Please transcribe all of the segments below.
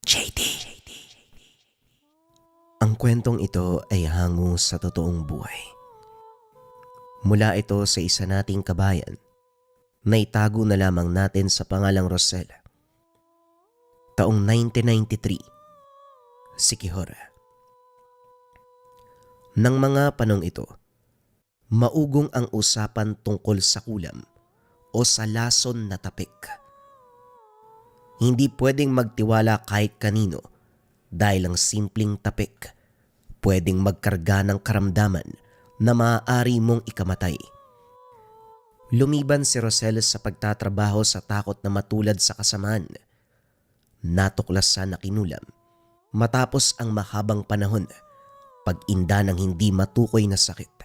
JD. Ang kwentong ito ay hango sa totoong buhay. Mula ito sa isa nating kabayan na itago na lamang natin sa pangalang Rosel. Taong 1993, Siquijor. Nang mga panong ito, maugong ang usapan tungkol sa kulam o sa lason na tapik. Hindi pwedeng magtiwala kahit kanino dahil ang simpleng tapik pwedeng magkarga ng karamdaman na maaari mong ikamatay. Lumiban si Rosel sa pagtatrabaho sa takot na matulad sa kasamaan. Natuklasan na kinulam matapos ang mahabang panahon pag-inda ng hindi matukoy na sakit.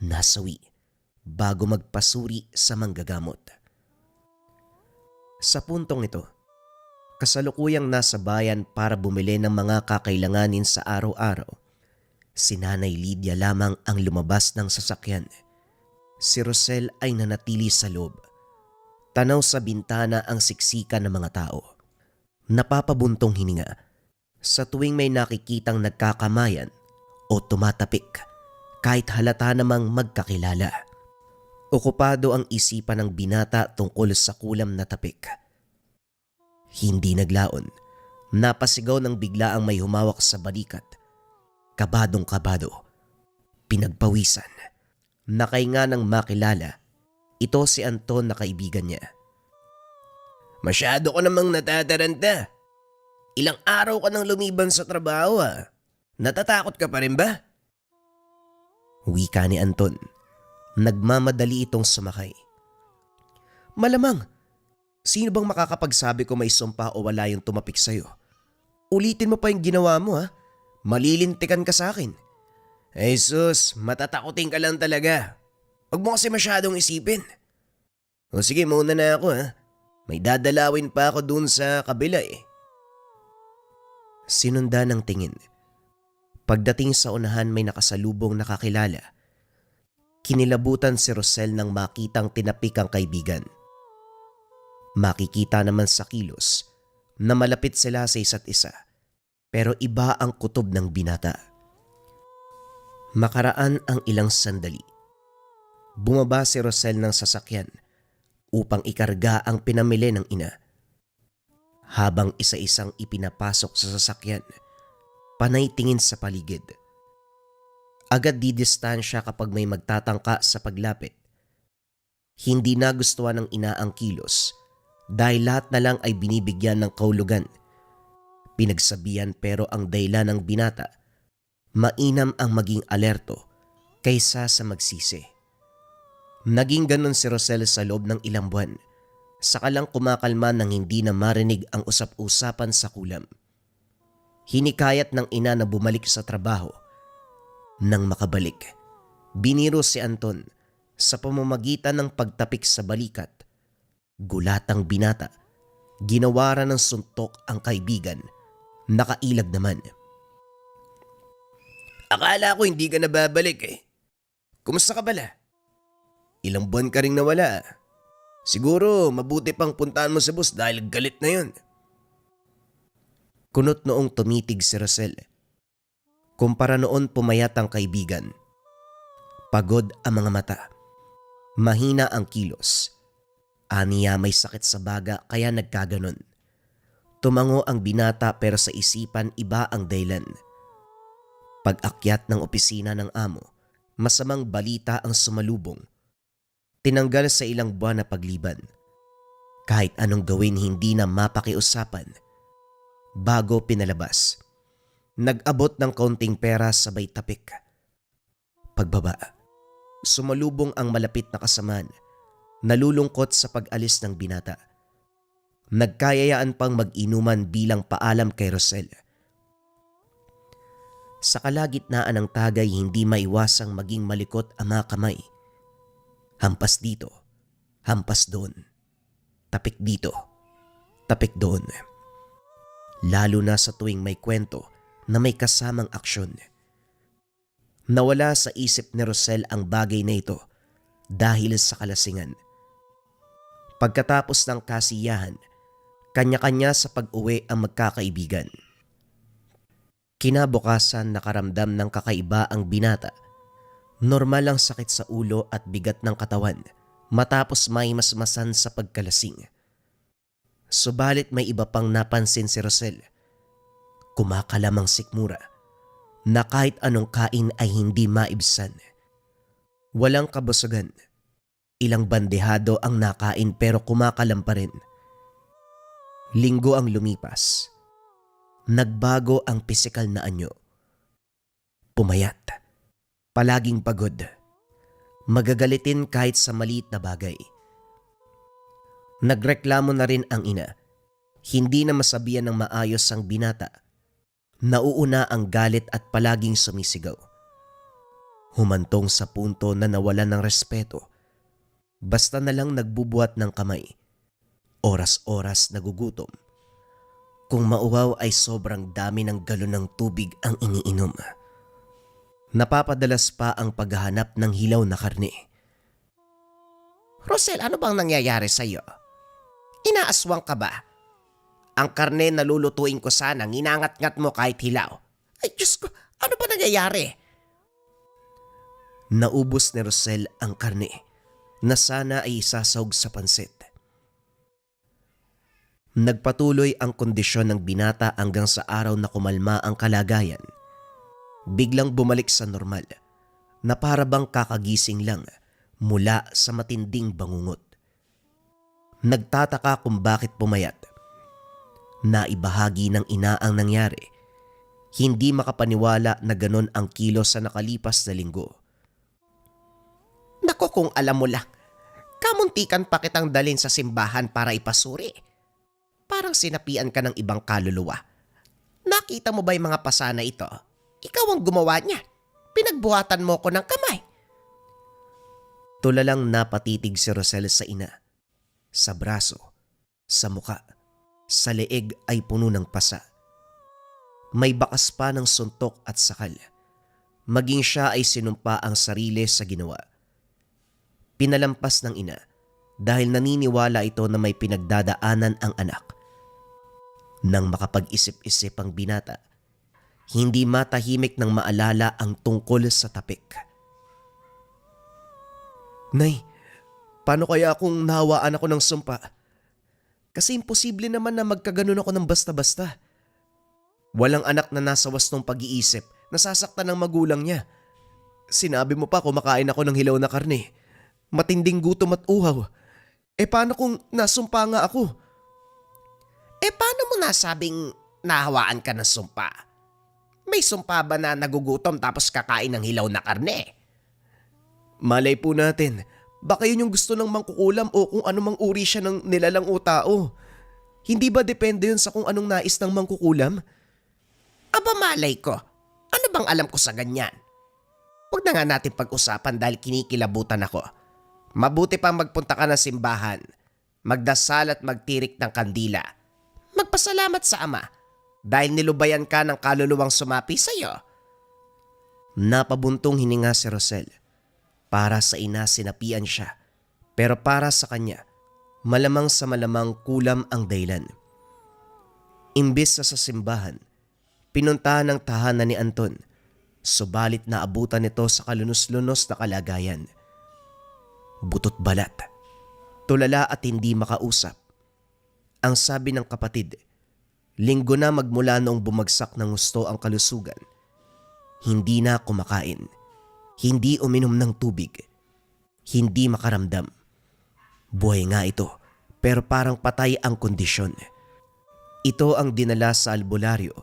Nasawi bago magpasuri sa manggagamot. Sa puntong ito, kasalukuyang nasa bayan para bumili ng mga kakailanganin sa araw-araw. Si Nanay Lydia lamang ang lumabas ng sasakyan. Si Rosel ay nanatili sa loob. Tanaw sa bintana ang siksikan ng mga tao. Napapabuntong hininga sa tuwing may nakikitang nagkakamayan o tumatapik kahit halata namang magkakilala. Okupado ang isipan ng binata tungkol sa kulam na tapik. Hindi naglaon, napasigaw ng bigla ang may humawak sa balikat. Kabadong-kabado, pinagpawisan. Nakainga ng makilala, ito si Anton na kaibigan niya. Masyado ko namang natataranta. Ilang araw ka nang lumiban sa trabaho Natatakot ka pa rin ba? Wika ni Anton. Nagmamadali itong sumakay. Malamang, sino bang makakapagsabi ko may sumpa o wala yung tumapik sa'yo? Ulitin mo pa yung ginawa mo Malilintikan ka sa akin. Ay sus, matatakotin ka lang talaga. Huwag mo kasi masyadong isipin. O sige, muna na ako May dadalawin pa ako dun sa kabila Sinunda ng tingin. Pagdating sa unahan may nakasalubong nakakilala. Kinilabutan si Rosel nang makitang tinapik ang kaibigan. Makikita naman sa kilos na malapit sila sa isa't isa, pero iba ang kutob ng binata. Makaraan ang ilang sandali. Bumaba si Rosel ng sasakyan upang ikarga ang pinamili ng ina. Habang isa-isang ipinapasok sa sasakyan, panay tingin sa paligid. Agad didistansya kapag may magtatangka sa paglapit. Hindi nagustuhan ng ina ang kilos dahil lahat na lang ay binibigyan ng kahulugan. Pinagsabihan pero ang dahilan ng binata, mainam ang maging alerto kaysa sa magsisi. Naging ganon si Rosel sa loob ng ilang buwan. Saka lang kumakalma nang hindi na marinig ang usap-usapan sa kulam. Hinikayat ng ina na bumalik sa trabaho. Nang makabalik, biniro si Anton sa pamamagitan ng pagtapik sa balikat. Gulatang binata, ginawaran ng suntok ang kaibigan, nakailag naman. Akala ko hindi ka na babalik Kumusta ka pala? Ilang buwan ka ring nawala Siguro mabuti pang puntaan mo sa bus dahil galit na yun. Kunot noong tumitig si Rosel. Kumpara noon pumayat ang kaibigan. Pagod ang mga mata. Mahina ang kilos. Aniya may sakit sa baga kaya nagkaganon. Tumango ang binata pero sa isipan iba ang dahilan. Pag-akyat ng opisina ng amo, masamang balita ang sumalubong. Tinanggal sa ilang buwan na pagliban. Kahit anong gawin hindi na mapakiusapan. Bago pinalabas. Nag-abot ng kaunting pera sabay tapik. Pagbaba, sumalubong ang malapit na kasamaan. Nalulungkot sa pag-alis ng binata. Nagkayayaan pang mag-inuman bilang paalam kay Rosel. Sa kalagitnaan ng tagay hindi maiwasang maging malikot ang mga kamay. Hampas dito, hampas doon. Tapik dito, tapik doon. Lalo na sa tuwing may kwento na may kasamang aksyon. Nawala sa isip ni Rosel ang bagay na ito dahil sa kalasingan. Pagkatapos ng kasiyahan, Kanya-kanya sa pag-uwi ang magkakaibigan. Kinabukasan nakaramdam ng kakaiba ang binata. Normal ang sakit sa ulo at bigat ng katawan matapos may masmasan sa pagkalasing. Subalit may iba pang napansin si Rosel. Kumakalamang sikmura na kahit anong kain ay hindi maibsan. Walang kabusugan. Ilang bandehado ang nakain pero kumakalam pa rin. Linggo ang lumipas. Nagbago ang pisikal na anyo. Pumayat. Palaging pagod. Magagalitin kahit sa maliit na bagay. Nagreklamo na rin ang ina. Hindi na masabihan ng maayos ang binata. Nauuna ang galit at palaging sumisigaw. Humantong sa punto na nawalan ng respeto. Basta na lang nagbubuhat ng kamay. Oras-oras nagugutom. Kung mauwaw ay sobrang dami ng galon ng tubig ang iniinom. Napapadalas pa ang paghahanap ng hilaw na karne. Rosel, ano bang nangyayari sa iyo? Inaaswang ka ba? Ang karne na lulutuin ko sana, nginangat-ngat mo kahit hilaw. Ay Diyos ko, ano ba nangyayari? Naubos ni Rosel ang karne na sana ay isasawg sa pansit. Nagpatuloy ang kondisyon ng binata hanggang sa araw na kumalma ang kalagayan. Biglang bumalik sa normal na para bang kakagising lang mula sa matinding bangungot. Nagtataka kung bakit pumayat. Naibahagi ng ina ang nangyari. Hindi makapaniwala na ganon ang kilos sa nakalipas na linggo. Nako kung alam mo lang, kamuntikan pa kitang dalhin sa simbahan para ipasuri. Parang sinapian ka ng ibang kaluluwa. Nakita mo ba yung mga pasana ito? Ikaw ang gumawa niya. Pinagbuhatan mo ko ng kamay. Tulalang napatitig si Rosel sa ina. Sa braso, sa muka, sa leeg ay puno ng pasa. May bakas pa ng suntok at sakal. Maging siya ay sinumpa ang sarili sa ginawa. Pinalampas ng ina dahil naniniwala ito na may pinagdadaanan ang anak. Nang makapag-isip-isip ang binata, hindi matahimik nang maalala ang tungkol sa tapik. Nay, paano kaya kung nahawaan ako ng sumpa? Kasi imposible naman na magkaganon ako ng basta-basta. Walang anak na nasa wastong pag-iisip, nasasaktan ng magulang niya. Sinabi mo pa kumakain ako ng hilaw na karne. Matinding gutom at uhaw. Paano kung nasumpa nga ako? Paano mo nasabing nahawaan ka ng sumpa? May sumpa ba na nagugutom tapos kakain ng hilaw na karne? Malay po natin, baka yun yung gusto ng mangkukulam o kung anumang uri siya ng nilalang o tao. Hindi ba depende yun sa kung anong nais ng mangkukulam? Aba malay ko, ano bang alam ko sa ganyan? Huwag na nga natin pag-usapan dahil kinikilabutan ako. Mabuti pang magpunta ka ng simbahan, magdasal at magtirik ng kandila. Magpasalamat sa Ama dahil nilubayan ka ng kaluluwang sumapi sa iyo. Napabuntong hininga si Rosel. Para sa ina sinapian siya, pero para sa kanya, malamang sa malamang kulam ang dahilan. Imbis na sa simbahan, pinuntahan ng tahanan ni Anton, subalit naabutan nito sa kalunos-lunos na kalagayan. Butot balat, tulala at hindi makausap. Ang sabi ng kapatid, linggo na magmula noong bumagsak ng gusto ang kalusugan. Hindi na kumakain, hindi uminom ng tubig, hindi makaramdam. Buhay nga ito, pero parang patay ang kondisyon. Ito ang dinala sa albularyo.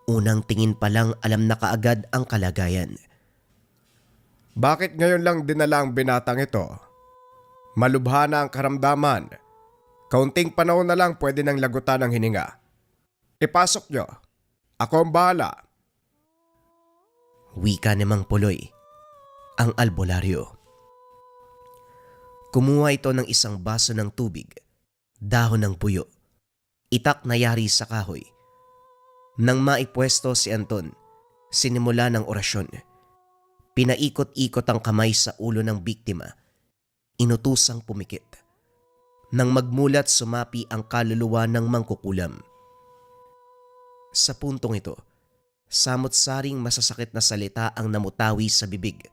Unang tingin pa lang alam na kaagad ang kalagayan. Bakit ngayon lang dinala ang binatang ito? Malubha na ang karamdaman. Kaunting panahon na lang pwede nang lagutan ng hininga. Ipasok nyo. Ako ang bahala. Wika ni Mang Puloy, ang albularyo. Kumuha ito ng isang baso ng tubig, dahon ng puyo, itak na yari sa kahoy. Nang maipwesto si Anton, sinimula ng orasyon. Pinaikot-ikot ang kamay sa ulo ng biktima, inutusang pumikit. Nang magmulat sumapi ang kaluluwa ng mangkukulam. Sa puntong ito, samot-saring masasakit na salita ang namutawi sa bibig.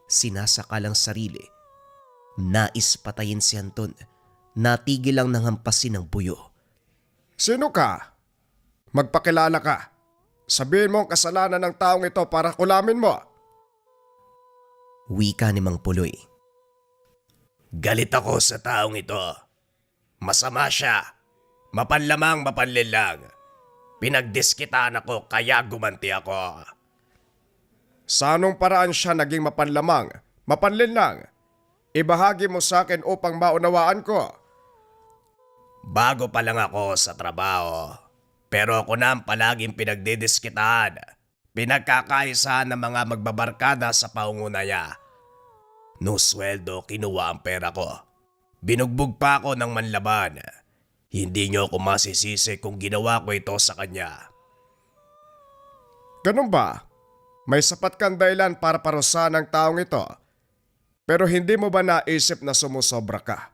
Sinasakal ang sarili. Nais patayin si Anton. Natigil lang ng hampasin ng buyo. Sino ka? Magpakilala ka. Sabihin mo ang kasalanan ng taong ito para kulamin mo. Wika ni Mang Puloy. Galit ako sa taong ito. Masama siya. Mapanlamang mapanlilang. Pinagdiskitaan ako kaya gumanti ako. Sa anong paraan siya naging mapanlamang, mapanlinlang? Ibahagi mo sa akin upang maunawaan ko. Bago pa lang ako sa trabaho. Pero ako na ang palaging pinagdidiskitaan. Pinagkakaisahan ng mga magbabarkada sa paunguna niya. No sweldo, kinuha ang pera ko. Binugbog pa ako ng manlaban. Hindi niyo ako masisisi kung ginawa ko ito sa kanya. Ganun ba? May sapat kang dahilan para parusahan ang taong ito. Pero hindi mo ba naisip na sumusobra ka?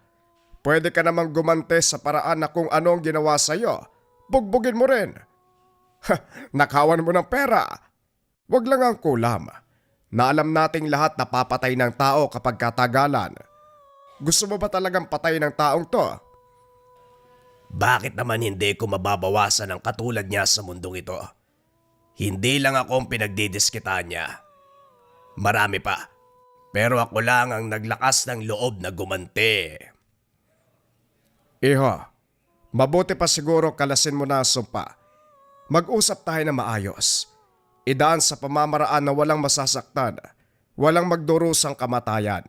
Pwede ka namang gumante sa paraan na kung ano ang ginawa sa'yo. Bugbugin mo rin. Nakawan mo ng pera. Wag lang ang kulam. Na alam nating lahat na papatay ng tao kapag katagalan. Gusto mo ba talagang patay ng taong to? Bakit naman hindi ko mababawasan ang katulad niya sa mundong ito? Hindi lang ako ang pinagdidiskitaan niya. Marami pa. Pero ako lang ang naglakas ng loob na gumanti. Iho, mabuti pa siguro kalasin mo na ang sumpa. Mag-usap tayo na maayos. Idaan sa pamamaraan na walang masasaktan, walang magdurusang kamatayan.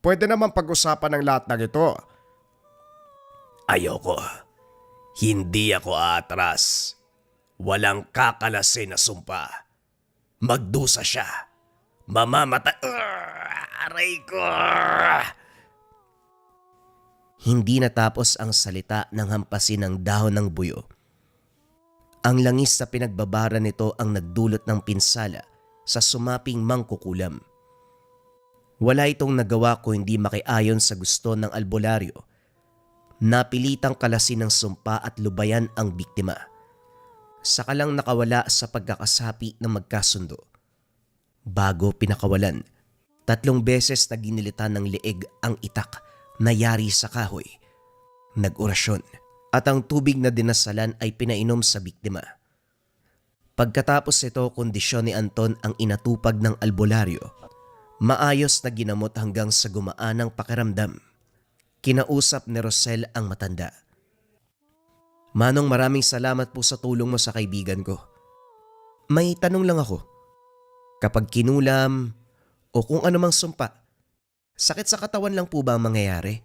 Pwede naman pag-usapan ng lahat ng ito. Ayoko. Hindi ako atras. Walang kakalasin na sumpa. Magdusa siya. Mamamatay. Aray ko! Hindi natapos ang salita ng hampasin ng dahon ng buyo. Ang langis sa pinagbabara nito ang nagdulot ng pinsala sa sumaping mangkukulam. Wala itong nagawa ko hindi makiayon sa gusto ng albularyo. Napilitang kalasin ng sumpa at lubayan ang biktima. Saka lang nakawala sa pagkakasapi ng magkasundo. Bago pinakawalan, 3 beses na ginilitan ng leeg ang itak na yari sa kahoy. Nag-orasyon at ang tubig na dinasalan ay pinainom sa biktima. Pagkatapos ito, kondisyon ni Anton ang inatupag ng albularyo. Maayos na ginamot hanggang sa gumaan ang pakiramdam. Kinausap ni Rosel ang matanda. Manong, maraming salamat po sa tulong mo sa kaibigan ko. May tanong lang ako. Kapag kinulam o kung anumang sumpa, sakit sa katawan lang po ba ang mangyayari?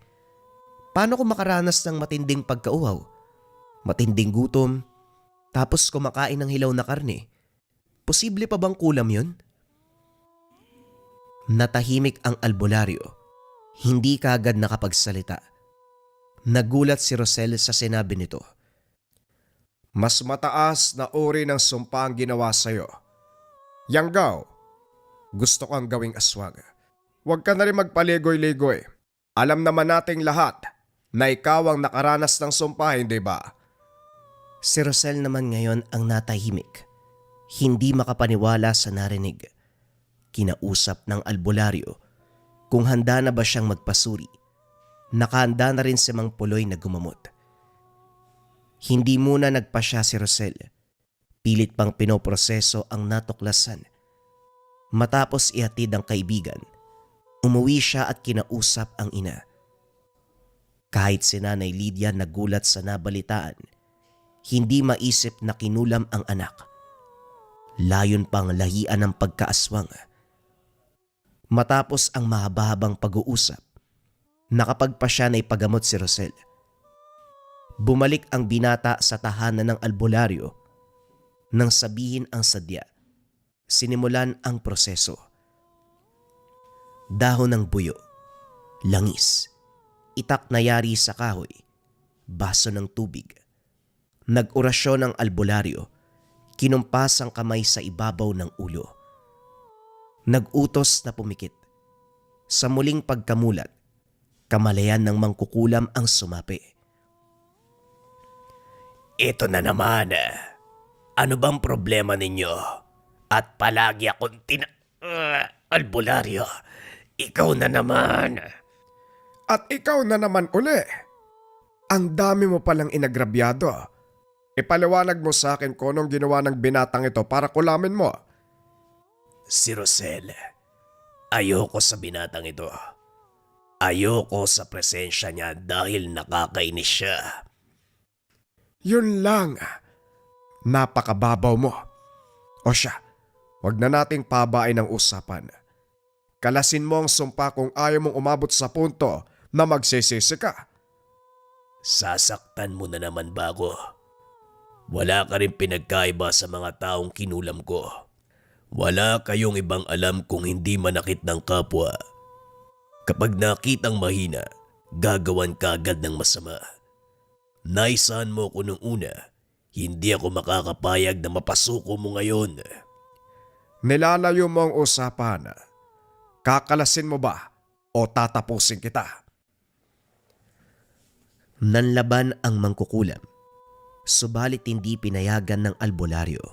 Paano kung makaranas ng matinding pagkauhaw, matinding gutom, tapos kumakain ng hilaw na karne? Posible pa bang kulam yun? Natahimik ang albularyo. Hindi kaagad nakapagsalita. Nagulat si Rosel sa sinabi nito. Mas mataas na uri ng sumpa ang ginawa sa'yo. Yanggaw, gusto kang gawing aswang. Huwag ka na rin magpaligoy-ligoy. Alam naman nating lahat na ikaw ang nakaranas ng sumpa, hindi ba? Si Rosel naman ngayon ang natahimik. Hindi makapaniwala sa narinig. Kinausap ng albularyo kung handa na ba siyang magpasuri. Nakahanda na rin si Mang Puloy na gumamot. Hindi muna nagpasya si Rosel. Pilit pang pinoproseso ang natuklasan. Matapos ihatid ang kaibigan, umuwi siya at kinausap ang ina. Kahit si Nanay Lydia nagulat sa nabalitaan, hindi maisip na kinulam ang anak. Layon pang lahian ng pagkaaswang. Matapos ang mahaba-habang pag-uusap, nakapagpasya na ipagamot si Rosel. Bumalik ang binata sa tahanan ng albularyo. Nang sabihin ang sadya, sinimulan ang proseso. Dahon ng buyo, langis, itak na yari sa kahoy, baso ng tubig. Nag-orasyon ang albularyo, kinumpas ang kamay sa ibabaw ng ulo. Nag-utos na pumikit. Sa muling pagkamulat, Kamalayan ng mangkukulam ang sumapi. Ito na naman. Ano bang problema ninyo? At palagi akong Albularyo, ikaw na naman. At ikaw na naman uli. Ang dami mo palang inagrabyado. Ipaliwanag mo sa akin kung anong ginawa ng binatang ito para kulamin mo. Si Rosel, ayoko sa binatang ito. Ayoko sa presensya niya dahil nakakainis siya. Yun lang. Napakababaw mo. O siya, wag na nating pabain ang usapan. Kalasin mo ang sumpa kung ayaw mong umabot sa punto na magsisisi ka. Sasaktan mo na naman bago. Wala ka rin pinagkaiba sa mga taong kinulam ko. Wala kayong ibang alam kung hindi manakit ng kapwa. Kapag nakitang mahina, gagawan ka agad ng masama. Naisahan mo ko nung una, hindi ako makakapayag na mapasuko mo ngayon. Nilalayo mo ang usapan. Kakalasin mo ba o tatapusin kita? Nanlaban ang mangkukulam, subalit hindi pinayagan ng albularyo.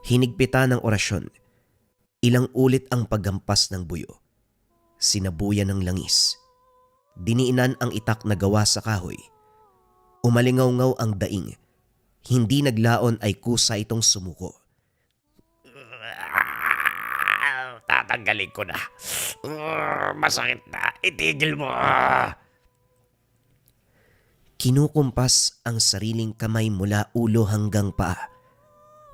Hinigpitan ng orasyon, ilang ulit ang paggampas ng buyo. Sinabuyan ng langis. Diniinan ang itak na gawa sa kahoy. Umalingaw-ngaw ang daing. Hindi naglaon ay kusa itong sumuko. Tatanggalin ko na. Masakit na. Itigil mo. Kinukumpas ang sariling kamay mula ulo hanggang paa.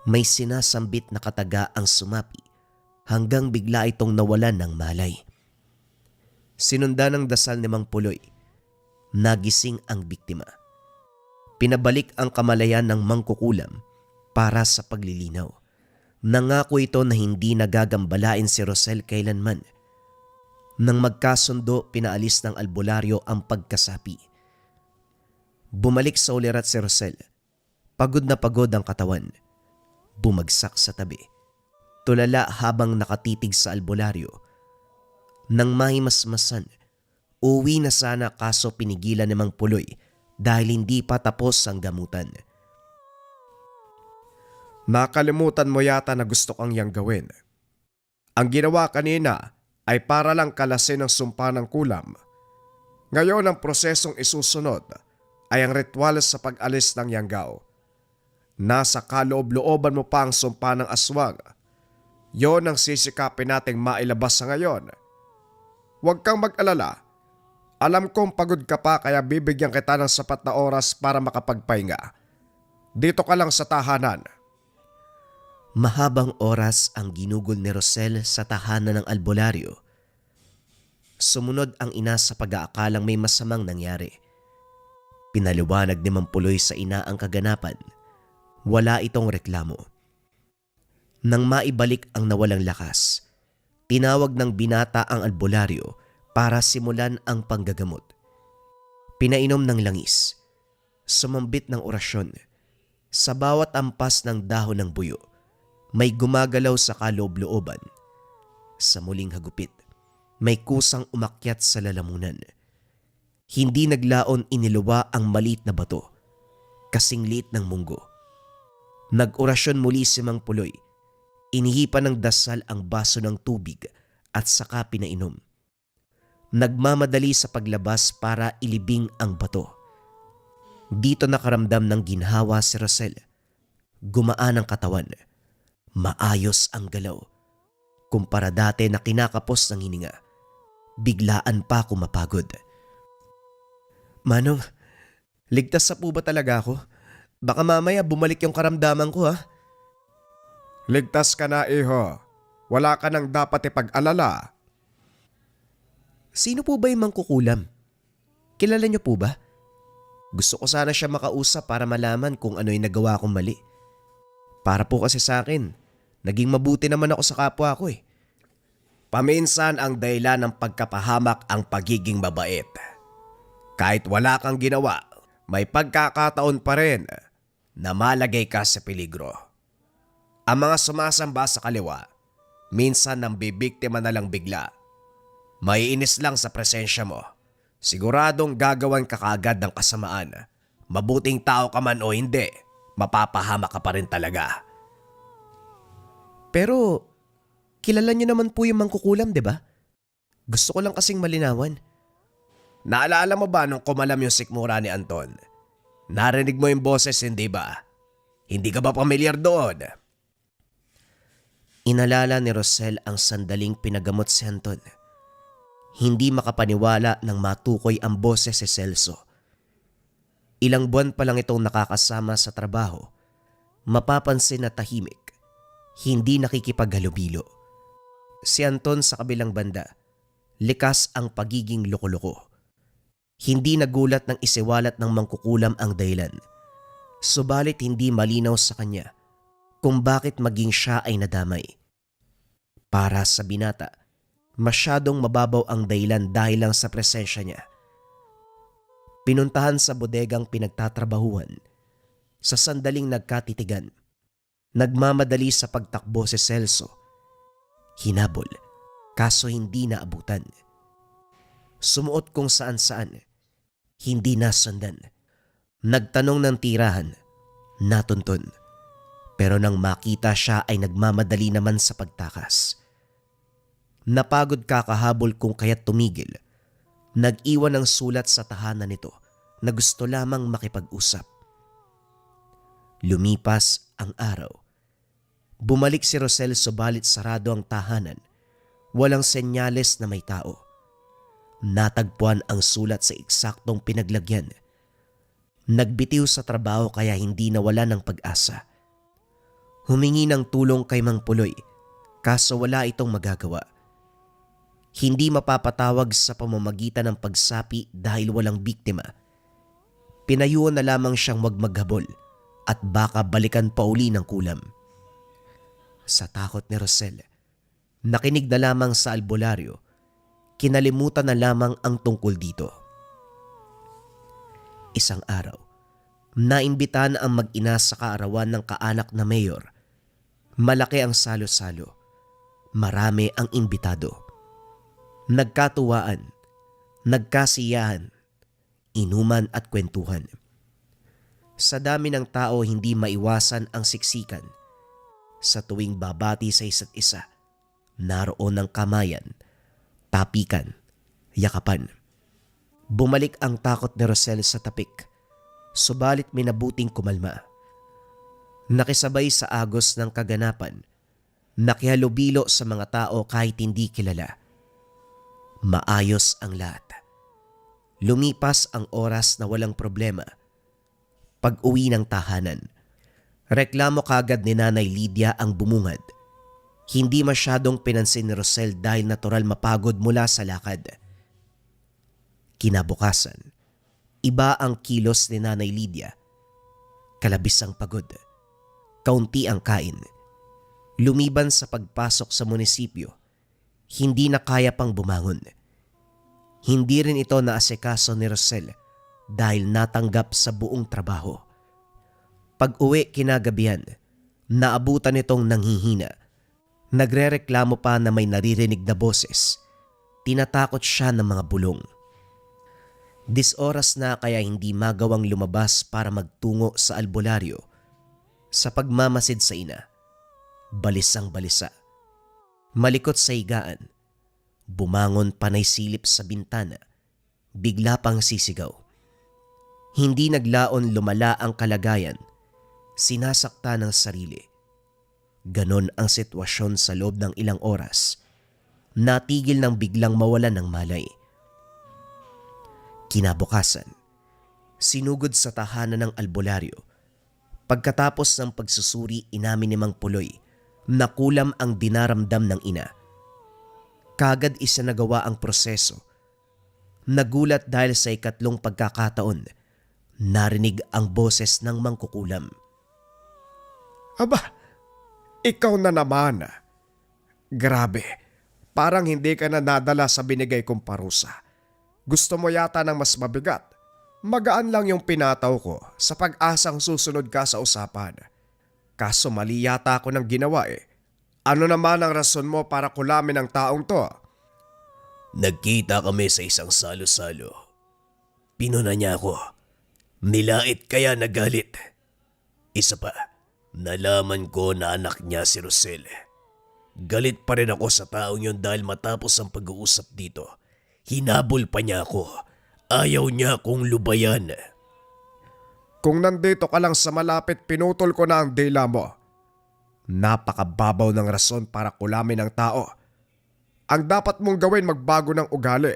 May sinasambit na kataga ang sumapi hanggang bigla itong nawalan ng malay. Sinundan ng dasal ni Mang Puloy. Nagising ang biktima. Pinabalik ang kamalayan ng mangkukulam para sa paglilinaw. Nangako ito na hindi nagagambalain si Rosel kailanman. Nang magkasundo, pinaalis ng albularyo ang pagkasapi. Bumalik sa ulirat si Rosel. Pagod na pagod ang katawan. Bumagsak sa tabi. Tulala habang nakatitig sa albularyo. Nang mahimasmasan, uwi na sana kaso pinigilan ni Mang Puloy dahil hindi pa tapos ang gamutan. Nakalimutan mo yata na gusto kang yang gawin. Ang ginawa kanina ay para lang kalasin ang sumpa ng kulam. Ngayon ang prosesong isusunod ay ang ritual sa pag-alis ng yanggaw. Nasa kaloob-looban mo pa ang sumpa ng aswang. Yon ang sisikapin nating mailabas sa ngayon. Huwag kang mag-alala. Alam kong pagod ka pa kaya bibigyan kita ng sapat na oras para makapagpahinga. Dito ka lang sa tahanan. Mahabang oras ang ginugol ni Rosel sa tahanan ng albularyo. Sumunod ang ina sa pag-aakalang may masamang nangyari. Pinaliwanag ni Mang Puloy sa ina ang kaganapan. Wala itong reklamo. Nang maibalik ang nawalang lakas, tinawag ng binata ang albularyo para simulan ang panggagamot. Pinainom ng langis. Sumambit ng orasyon. Sa bawat ampas ng dahon ng buyo, may gumagalaw sa kaloob-looban. Sa muling hagupit, may kusang umakyat sa lalamunan. Hindi naglaon iniluwa ang maliit na bato, kasing liit ng munggo. Nag-orasyon muli si Mang Puloy. Inihipan ng dasal ang baso ng tubig at saka pinainom. Nagmamadali sa paglabas para ilibing ang bato. Dito nakaramdam ng ginhawa si Rosel. Gumaan ang katawan. Maayos ang galaw. Kumpara dati na kinakapos ng hininga. Biglaan pa ako mapagod. Manong, ligtas sa po ba talaga ako? Baka mamaya bumalik yung karamdaman ko ha? Ligtas ka na, iho. Wala ka nang dapat ipag-alala. Sino po ba yung mangkukulam? Kilala niyo po ba? Gusto ko sana siya makausap para malaman kung ano yung nagawa kong mali. Para po kasi sa akin, naging mabuti naman ako sa kapwa ko eh. Paminsan ang dahilan ng pagkapahamak ang pagiging mabait. Kahit wala kang ginawa, may pagkakataon pa rin na malagay ka sa peligro. Ang mga sumasamba sa kaliwa, minsan nang bibiktima na lang bigla. Maiinis lang sa presensya mo. Siguradong gagawan ka kaagad ng kasamaan. Mabuting tao ka man o hindi, mapapahama ka pa rin talaga. Pero kilala niyo naman po yung mangkukulam, di ba? Gusto ko lang kasing malinawan. Naalala mo ba nung kumalam yung sikmura ni Anton? Narinig mo yung boses, hindi ba? Hindi ka ba pamilyar doon? Inalala ni Rosel ang sandaling pinagamot si Anton. Hindi makapaniwala nang matukoy ang boses si Celso. Ilang buwan pa lang itong nakakasama sa trabaho. Mapapansin na tahimik, hindi nakikipaghalubilo. Si Anton sa kabilang banda, likas ang pagiging loko-loko. Hindi nagulat nang isiwalat ng mangkukulam ang dahilan. Subalit hindi malinaw sa kanya kung bakit maging siya ay nadamay. Para sa binata, masyadong mababaw ang dahilan dahil lang sa presensya niya. Pinuntahan sa bodegang pinagtatrabahuhan. Sa sandaling nagkatitigan, nagmamadali sa pagtakbo si Celso. Hinabol, kaso hindi naabutan. Sumuot kung saan-saan, hindi nasundan. Nagtanong ng tirahan, natuntun. Pero nang makita siya ay nagmamadali naman sa pagtakas. Napagod kakahabol kung kaya't tumigil. Nag-iwan ng sulat sa tahanan nito na gusto lamang makipag-usap. Lumipas ang araw. Bumalik si Rosel subalit sarado ang tahanan. Walang senyales na may tao. Natagpuan ang sulat sa eksaktong pinaglagyan. Nagbitiw sa trabaho kaya hindi nawala ng pag-asa. Humingi ng tulong kay Mang Puloy kaso wala itong magagawa. Hindi mapapatawag sa pamamagitan ng pagsapi dahil walang biktima. Pinayuan na lamang siyang wag maghabol at baka balikan pa uli ng kulam. Sa takot ni Rosel, nakinig na lamang sa albularyo, kinalimutan na lamang ang tungkol dito. Isang araw, naimbitahan ang mag-ina sa kaarawan ng kaanak na mayor. Malaki ang salo-salo. Marami ang imbitado. Nagkatuwaan, nagkasiyahan, inuman at kwentuhan. Sa dami ng tao hindi maiwasan ang siksikan. Sa tuwing babati sa isa't isa, naroon ang kamayan, tapikan, yakapan. Bumalik ang takot ni Rosel sa tapik, subalit minabuting kumalma. Nakisabay sa agos ng kaganapan, nakihalubilo sa mga tao kahit hindi kilala. Maayos ang lahat. Lumipas ang oras na walang problema. Pag-uwi ng tahanan, reklamo kagad ni Nanay Lydia ang bumungad. Hindi masyadong pinansin ni Rosel dahil natural mapagod mula sa lakad. Kinabukasan, iba ang kilos ni Nanay Lydia. Kalabis ang pagod. Kaunti ang kain. Lumiban sa pagpasok sa munisipyo. Hindi na kaya pang bumangon. Hindi rin ito naasikaso ni Rosel dahil natanggap sa buong trabaho. Pag-uwi kinagabihan, naabutan itong nanghihina. Nagrereklamo pa na may naririnig na boses. Tinatakot siya ng mga bulong. Oras na kaya hindi magawang lumabas para magtungo sa albularyo. Sa pagmamasid sa ina, balisang balisa. Malikot sa higaan, bumangon panay silip sa bintana, bigla pang sisigaw. Hindi naglaon lumala ang kalagayan, sinasakta ng sarili. Ganon ang sitwasyon sa loob ng ilang oras. Natigil ng biglang mawalan ng malay. Kinabukasan, sinugod sa tahanan ng albularyo. Pagkatapos ng pagsusuri, inamin ni Mang Puloy na kulam ang dinaramdam ng ina. Kagad isinagawa ang proseso. Nagulat dahil sa ikatlong pagkakataon, narinig ang boses ng mangkukulam. Aba, ikaw na naman. Grabe, parang hindi ka na nadala sa binigay kong parusa. Gusto mo yata ng mas mabigat. Magaan lang yung pinataw ko sa pag-asang susunod ka sa usapan. Kaso mali yata ako ng ginawa eh. Ano naman ang rason mo para kulamin ang taong to? Nagkita kami sa isang salo-salo. Pinuna niya ako. Nilait kaya nagalit. Isa pa, nalaman ko na anak niya si Rosel. Galit pa rin ako sa taong yun dahil matapos ang pag-uusap dito, hinabol pa niya ako. Ayaw niya akong lubayan. Kung nandito ka lang sa malapit, pinutol ko na ang dila mo. Napakababaw ng rason para kulamin ang tao. Ang dapat mong gawin, magbago ng ugali.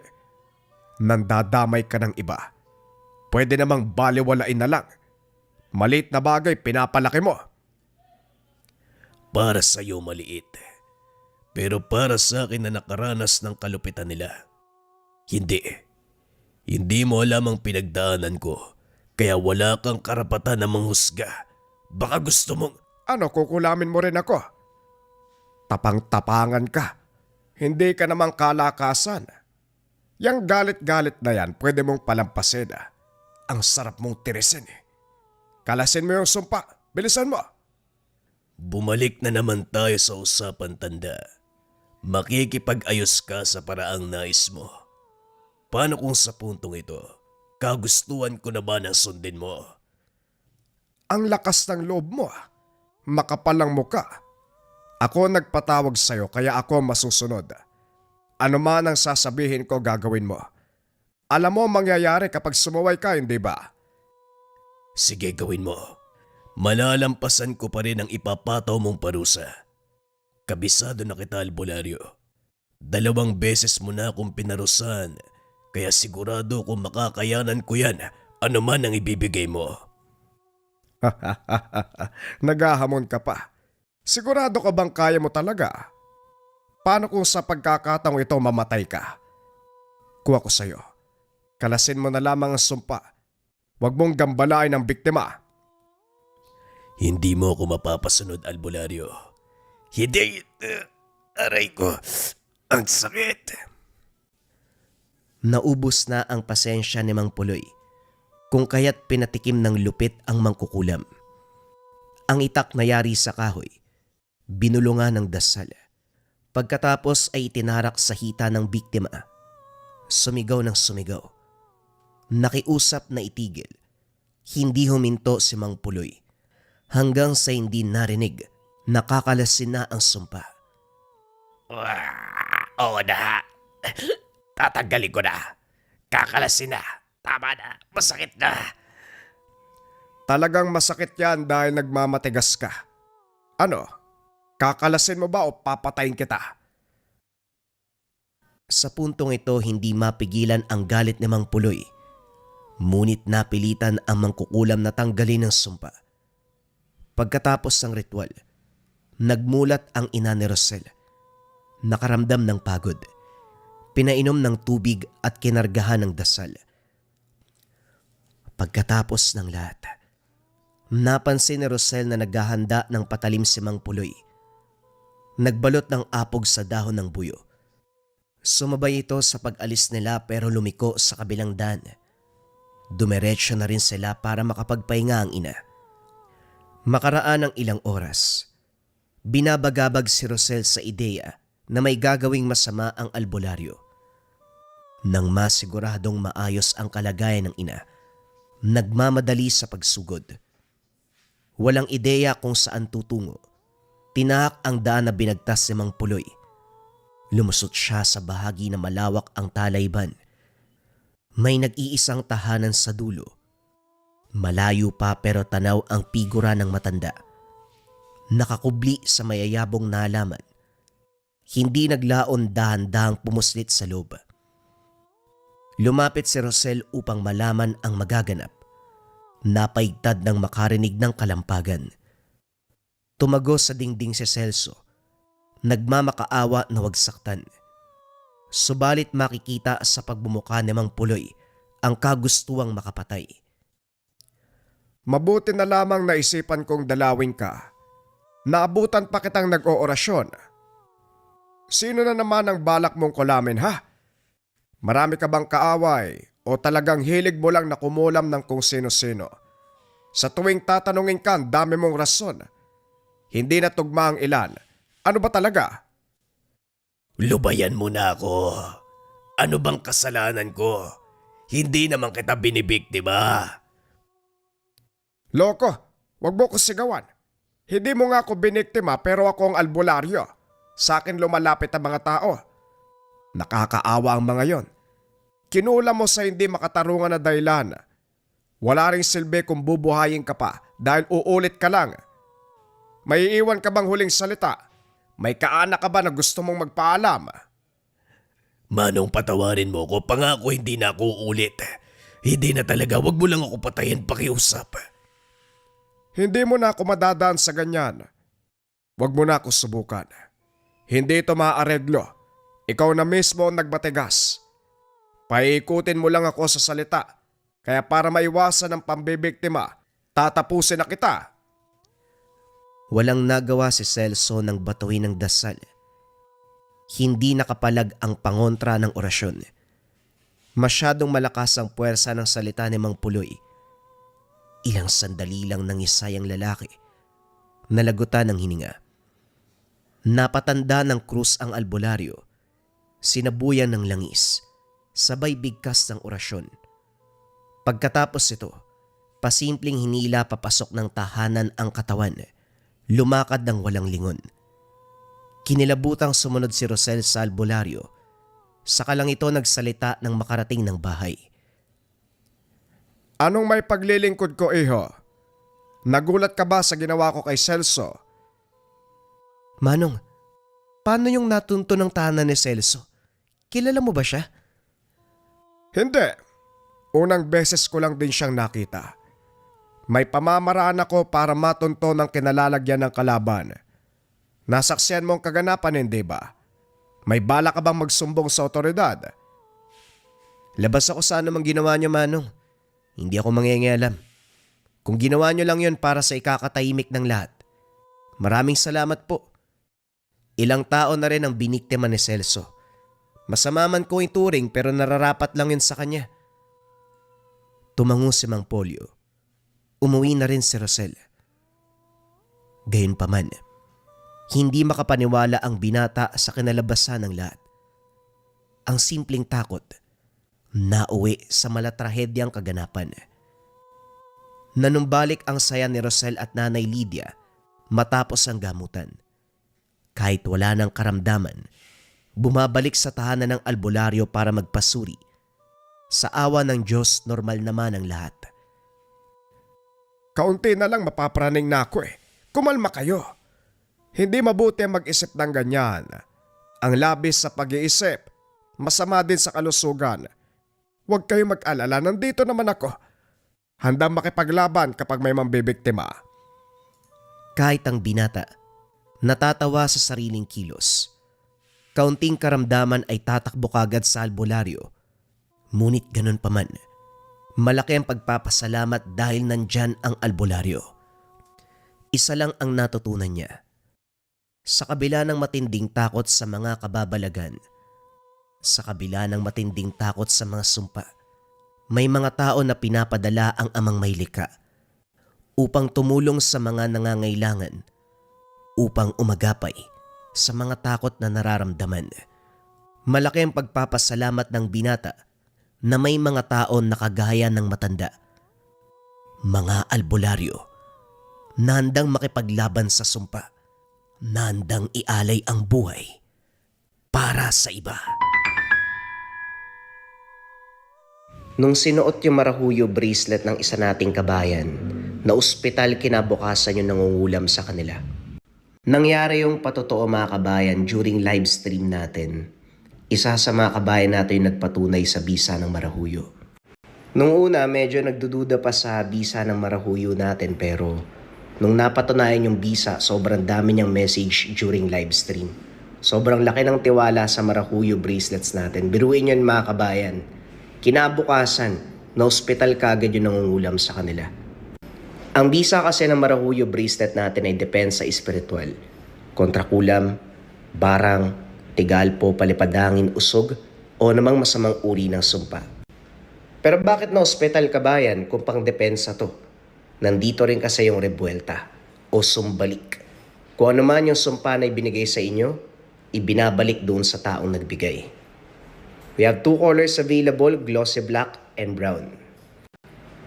Nandadamay ka ng iba. Pwede namang baliwalain na lang. Maliit na bagay, pinapalaki mo. Para sa iyo maliit. Pero para sa akin na nakaranas ng kalupitan nila, hindi. Hindi mo alam ang pinagdaanan ko, kaya wala kang karapatan na manghusga. Baka gusto mong... Ano, kukulamin mo rin ako? Tapang-tapangan ka. Hindi ka namang kalakasan. Yang galit-galit na yan, pwede mong palampasin. Ang sarap mong tirisin. Kalasin mo yung sumpa. Bilisan mo. Bumalik na naman tayo sa usapan, tanda. Makikipag-ayos ka sa paraang nais mo. Paano kung sa puntong ito, kagustuhan ko na ba na sundin mo? Ang lakas ng loob mo. Makapal ang muka. Ako nagpatawag sa'yo kaya ako masusunod. Ano man ang sasabihin ko, gagawin mo. Alam mo mangyayari kapag sumuway ka, hindi ba? Sige, gawin mo. Malalampasan ko pa rin ang ipapataw mong parusa. Kabisado na kita, albularyo. 2 beses mo na akong pinarusahan, kaya sigurado kung makakayanan ko yan, ano man ang ibibigay mo. Naghahamon ka pa. Sigurado ka bang kaya mo talaga? Paano kung sa pagkakataong ito mamatay ka? Kuha ko sa'yo. Kalasin mo na lamang ang sumpa. Huwag mong gambalain ang biktima. Hindi mo ako mapapasunod, albularyo. Hindi. Aray ko. Ang sakit. Naubos na ang pasensya ni Mang Puloy, kung kaya't pinatikim ng lupit ang mangkukulam. Ang itak na yari sa kahoy, binulungan ng dasal. Pagkatapos ay itinarak sa hita ng biktima. Sumigaw ng sumigaw. Nakiusap na itigil. Hindi huminto si Mang Puloy. Hanggang sa hindi narinig, nakakalasin na ang sumpa. Oo na. Tatanggalin ko na. Kakalasin na. Tama na. Masakit na. Talagang masakit yan dahil nagmamatigas ka. Ano? Kakalasin mo ba o papatayin kita? Sa puntong ito, hindi mapigilan ang galit ni Mang Puloy. Ngunit napilitan ang mangkukulam na tanggalin ang sumpa. Pagkatapos ng ritual, nagmulat ang ina ni Rosel. Nakaramdam ng pagod. Pinainom ng tubig at kinargahan ng dasal. Pagkatapos ng lahat, napansin ni Rosel na naghahanda ng patalim si Mang Puloy. Nagbalot ng apog sa dahon ng buyo. Sumabay ito sa pag-alis nila pero lumiko sa kabilang daan. Dumiretso na rin sila para makapagpahinga ang ina. Makaraan ng ilang oras, binabagabag si Rosel sa ideya na may gagawing masama ang albularyo. Nang masiguradong maayos ang kalagayan ng ina, nagmamadali sa pagsugod. Walang ideya kung saan tutungo. Tinahak ang daan na binagtas ni Mang Puloy. Lumusot siya sa bahagi na malawak ang talayban. May nag-iisang tahanan sa dulo. Malayo pa pero tanaw ang figura ng matanda. Nakakubli sa mayayabong na halaman. Hindi naglaon dahan-dahang pumuslit sa loob. Lumapit si Rosel upang malaman ang magaganap. Napaigtad ng makarinig ng kalampagan. Tumago sa dingding si Celso. Nagmamakaawa na wag saktan. Subalit makikita sa pagbumuka ni Mang Puloy ang kagustuang makapatay. Mabuti na lamang naisipan kong dalawin ka. Naabutan pa kitang nag-oorasyon. Sino na naman ang balak mong kulamin, ha? Marami ka bang kaaway o talagang hilig mo lang na kumulam ng kung sino-sino? Sa tuwing tatanungin ka, dami mong rason. Hindi na tugma ang ilan. Ano ba talaga? Lubayan mo na ako. Ano bang kasalanan ko? Hindi naman kita binibiktima. Loko, wag mo ko sigawan. Hindi mo nga ako biniktima pero ako ang albularyo. Sa akin lumalapit ang mga tao. Nakakaawa ang mga yon. Kinula mo sa hindi makatarungan na dahilan. Wala ring silbi kung bubuhayin ka pa dahil uulit ka lang. May iiwan ka bang huling salita? May kaanak ka ba na gusto mong magpaalam? Manong, patawarin mo ko. Pangako hindi na ako ulit. Hindi na talaga. Wag mo lang ako patayin, pakiusap. Hindi mo na ako madadaan sa ganyan. Wag mo na ako subukan. Hindi ito maaareglo. Ikaw na mismo ang nagbatigas. Paikutin mo lang ako sa salita. Kaya para maiwasan ang pambibiktima, tatapusin na kita. Walang nagawa si Celso nang batuin ng dasal. Hindi nakapalag ang pangontra ng orasyon. Masyadong malakas ang puwersa ng salita ni Mang Puloy. Ilang sandali lang nangisay ang lalaki. Nalagutan ng hininga. Napatanda ng krus ang albularyo. Sinabuyan ng langis. Sabay bigkas ng orasyon. Pagkatapos ito, pasimpleng hinila papasok ng tahanan ang katawan. Lumakad ng walang lingon. Kinilabutang sumunod si Rosel sa albularyo. Saka lang ito nagsalita ng makarating ng bahay. Anong may paglilingkod ko, iho? Nagulat ka ba sa ginawa ko kay Celso? Manong, paano yung natunto ng tahanan ni Celso? Kilala mo ba siya? Hindi. Unang beses ko lang din siyang nakita. May pamamaraan ako para matunto ng kinalalagyan ng kalaban. Nasaksiyan mo ang kaganapan, hindi ba? May bala ka bang magsumbong sa otoridad? Labas ako sa anumang ginawa niyo, Manong. Hindi ako mangyangialam. Kung ginawa niyo lang yun para sa ikakatahimik ng lahat, maraming salamat po. Ilang tao na rin ang biniktima ni Celso. Masama man ko ituring pero nararapat lang yun sa kanya. Tumango si Mang Polio. Umuwi na rin si Rosel. Gayunpaman, hindi makapaniwala ang binata sa kinalabasan ng lahat. Ang simpleng takot, nauwi sa malatrahedyang kaganapan. Nanumbalik ang saya ni Rosel at Nanay Lydia matapos ang gamutan. Kahit wala ng karamdaman, bumabalik sa tahanan ng albularyo para magpasuri. Sa awa ng Diyos, normal naman ang lahat. Kaunti na lang mapapraning na ako eh. Kumalma kayo. Hindi mabuti ang mag-isip ng ganyan. Ang labis sa pag-iisip, masama din sa kalusugan. Huwag kayo mag-alala, nandito naman ako. Handang makipaglaban kapag may mambibiktima. Kahit ang binata, natatawa sa sariling kilos. Kaunting karamdaman ay tatakbo kagad sa albularyo. Ngunit ganun pa man, malaki ang pagpapasalamat dahil nandyan ang albularyo. Isa lang ang natutunan niya. Sa kabila ng matinding takot sa mga kababalagan, sa kabila ng matinding takot sa mga sumpa, may mga tao na pinapadala ang amang maylika upang tumulong sa mga nangangailangan, upang umagapay sa mga takot na nararamdaman. Malaki ang pagpapasalamat ng binata na may mga tao na kagaya ng matanda. Mga albularyo, na handang makipaglaban sa sumpa, na handang ialay ang buhay para sa iba. Nung sinuot yung marahuyo bracelet ng isa nating kabayan, na ospital kinabukasan yung nangungulam sa kanila. Nangyari yung patotoo mga kabayan during live stream natin. Isa sa mga kabayan natin yung nagpatunay sa bisa ng marahuyo. Nung una, medyo nagdududa pa sa bisa ng marahuyo natin pero nung napatunayan yung bisa, sobrang dami niyang message during live stream. Sobrang laki ng tiwala sa marahuyo bracelets natin. Biruin yun mga kabayan. Kinabukasan, na ospital kagad yung nangungulam sa kanila. Ang bisa kasi ng marahuyo bracelet natin ay depensa espiritual. Kontrakulam, barang, tigalpo, palipadangin, usog, o namang masamang uri ng sumpa. Pero bakit na ospital kabayan kung pang depensa to? Nandito rin kasi yung rebuelta o sumbalik. Kung ano man yung sumpa na ibinigay sa inyo, ibinabalik doon sa taong nagbigay. We have 2 colors available, glossy black and brown.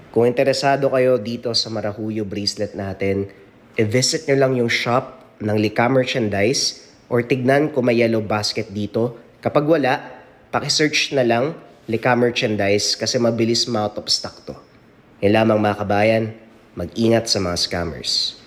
Kung interesado kayo dito sa Marahuyo bracelet natin, i-visit nyo lang yung shop ng Lika Merchandise or tignan kung may yellow basket dito. Kapag wala, pakisearch na lang Lika Merchandise kasi mabilis ma-out of stock to. Yan lamang mga kabayan, mag-ingat sa mga scammers.